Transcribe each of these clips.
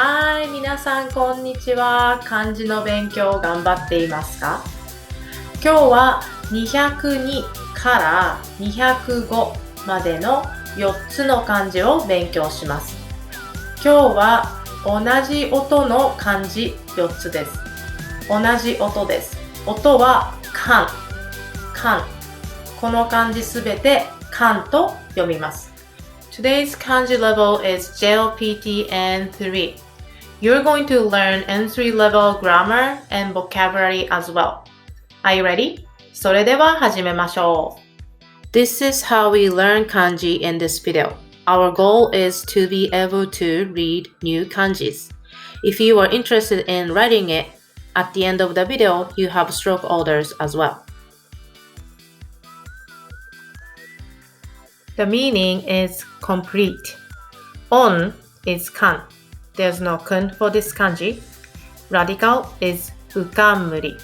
はい、皆さんこんにちは。漢字の勉強頑張っていますか？今日は202から205までの4つの漢字を勉強します。今日は同じ音の漢字4つです。同じ音です。音は漢。この漢字すべて漢と読みます。Today's kanji level is JLPT-N3. You're going to learn N3 level grammar and vocabulary as well. Are you ready? それでは始めましょう。This is how we learn kanji in this video. Our goal is to be able to read new kanjis. If you are interested in writing it, at the end of the video, you have stroke orders as well. The meaning is complete. On is kan. There's no kun for this kanji. Radical is ukamuri.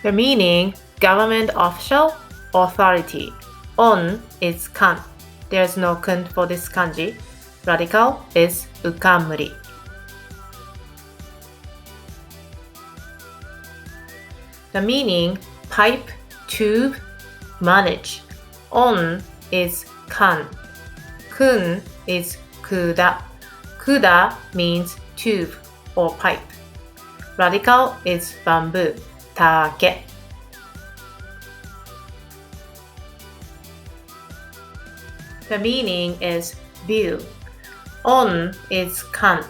The meaning, government official, authority. On is kan. There's no kun for this kanji. Radical is ukamuri. The meaning, pipe, tube, manage. On is kan. Kun is kuda. Kuda means tube or pipe. Radical is bamboo, take. The meaning is view. On is kan.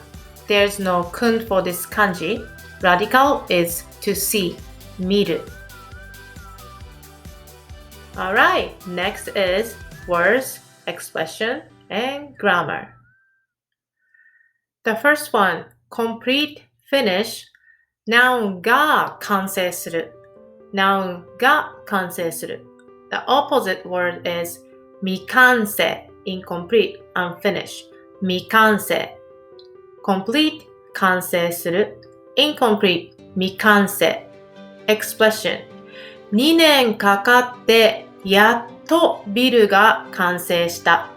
There's no kun for this kanji. Radical is to see, miru. Alright, next is words, expression, and grammar. The first one, complete, finish, noun が完成する。noun が完成する。The opposite word is 未完成 incomplete, unfinished. 未完成 complete, 完成する incomplete, 未完成 expression 2年かかってやっとビルが完成した。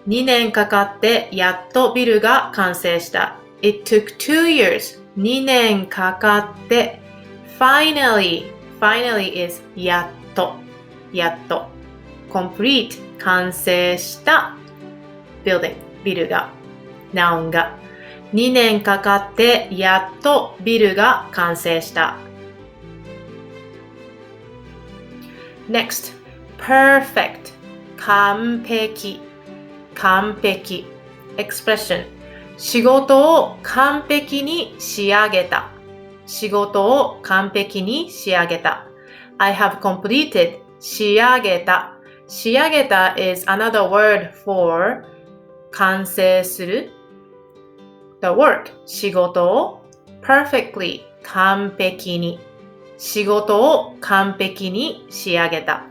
2年かかってやっとビルが完成した。It took 2 years. 2年かかって finally is やっと。complete 完成したbuilding ビルが noun が2年かかってやっとビルが完成した。Next, perfect 完璧expression 仕事を完璧に仕上げた。I have completed 仕上げた。仕上げた is another word for 完成する。The work 仕事を perfectly 完璧に。仕事を完璧に仕上げた。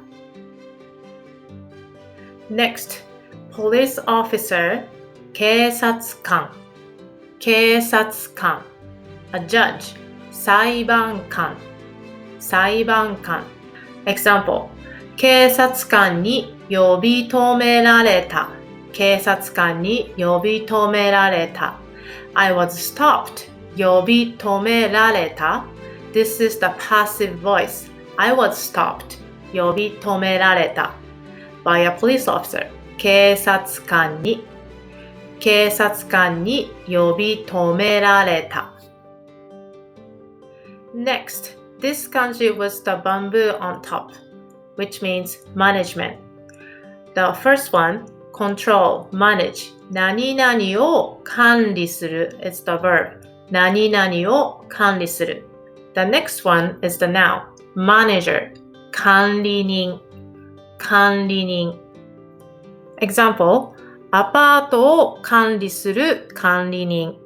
Next, police officer 警察官 A judge 裁判官 Example 警察官に呼び止められた I was stopped 呼び止められた This is the passive voice. I was stopped 呼び止められた by a police officer 警察官に呼び止められた Next, this kanji was the bamboo on top, which means management. The first one, control, manage. 何々を管理する is the verb. 何々を管理する The next one is the noun, manager. 管理人 Example, アパートを管理する管理人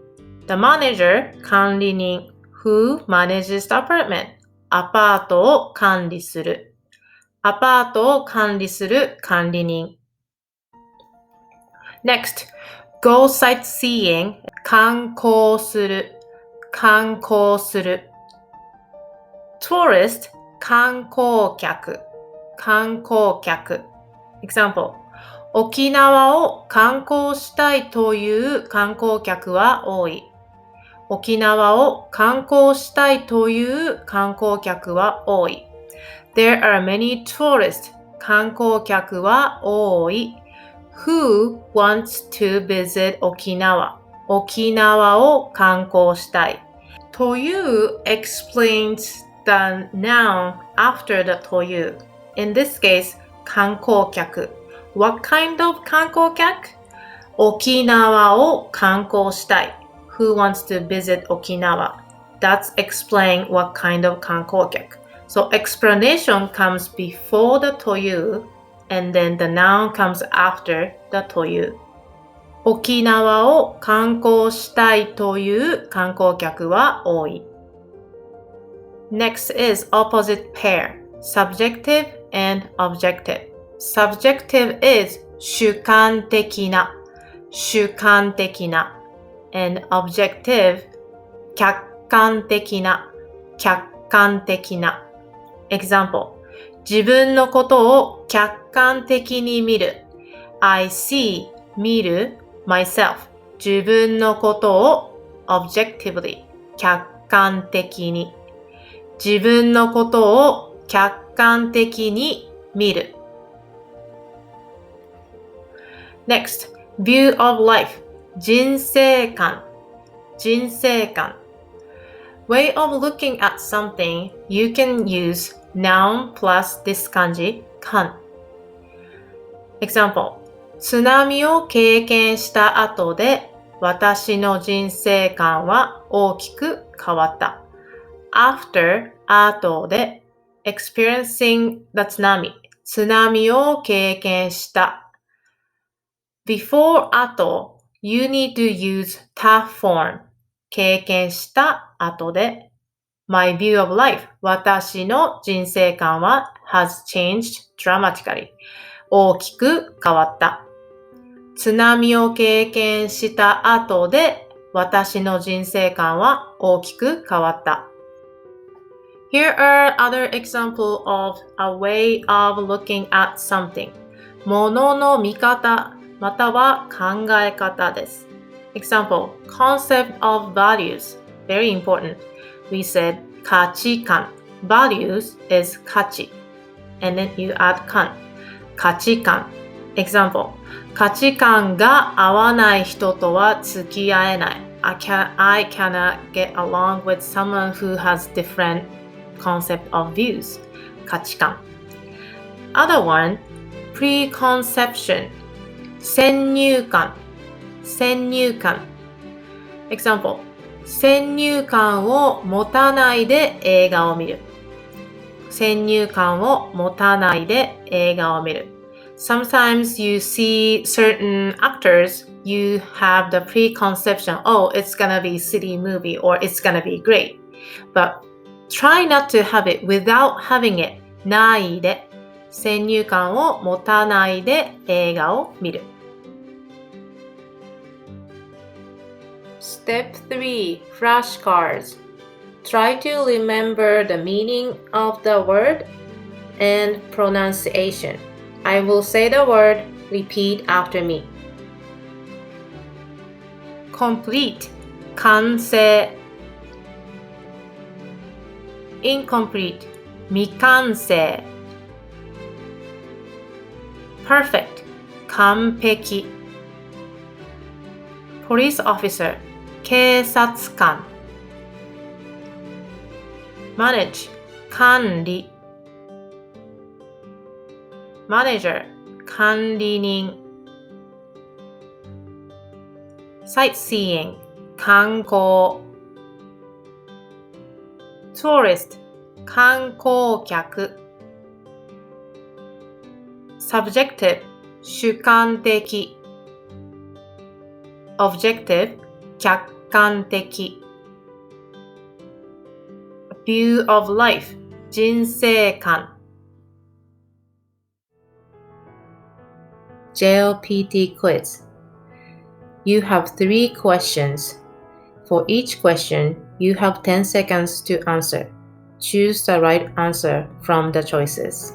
The manager, 管理人 who manages the apartment. アパートを管理する管理人 Next, go sightseeing 観光する Tourist 観光客 Example, 沖縄を観光したいという観光客は多い。沖縄を観光したいという観光客は多い。There are many tourists. 観光客は多い。Who wants to visit 沖縄？沖縄を観光したい。という explains the noun after the という。In this case, 観光客。What kind of 観光客？沖縄を観光したい。Who wants to visit 沖縄？ That's explain what kind of 観光客。So explanation comes before the という and then the noun comes after the という。沖縄を観光したいという観光客は多い。Next is opposite pair, subjective and objective. Subjective is 主観的な、主観的な and objective 客観的な、客観的な。Example 自分のことを客観的に見る。I see 見る myself 自分のことを objectively 客観的に自分のことを客観的に見る。Next, view of life 人生観人生観 Way of looking at something, you can use noun plus this kanji, kan. Example 津波を経験した後で私の人生観は大きく変わった。After 後で experiencing the 津波を経験した。Before 後 you need to use ta form 経験した後で My view of life 私の人生観は has changed dramatically 大きく変わった。津波を経験した後で私の人生観は大きく変わった。Here are other examples of a way of looking at something. ものの見方または考え方です。Example, concept of values. Very important. We said 価値観。Values is 価値。And then you add 観。価値観。Example, 価値観が合わない人とは付き合えない。I cannot get along with someone who has different concept of views. 価値観。Other one, preconception. 先入観。先入観。Example, 先入観を持たないで映画を見る。先入観を持たないで映画を見る。Sometimes you see certain actors, you have the preconception, oh, it's gonna be a silly movie or it's gonna be great. But try not to have it without having it. ないで。先入観を持たないで映画を見る。Step 3. Flashcards. Try to remember the meaning of the word and pronunciation. I will say the word, repeat after me. Complete, 完成。Incomplete, 未完成。Perfect, 完璧。Police officer, 警察官。Manage, 管理。Manager, 管理人。Sightseeing, 観光。Tourist, 観光客。Subjective, 主観的。Objective, 客観的。View of life, 人生観。JLPT quiz. You have 3 questions. For each question, you have 10 seconds to answer. Choose the right answer from the choices.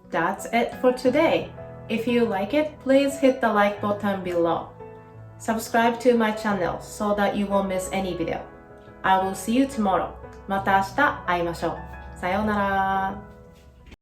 That's it for today. If you like it, please hit the like button below. Subscribe to my channel so that you won't miss any video. I will see you tomorrow. また明日会いましょう。さようなら。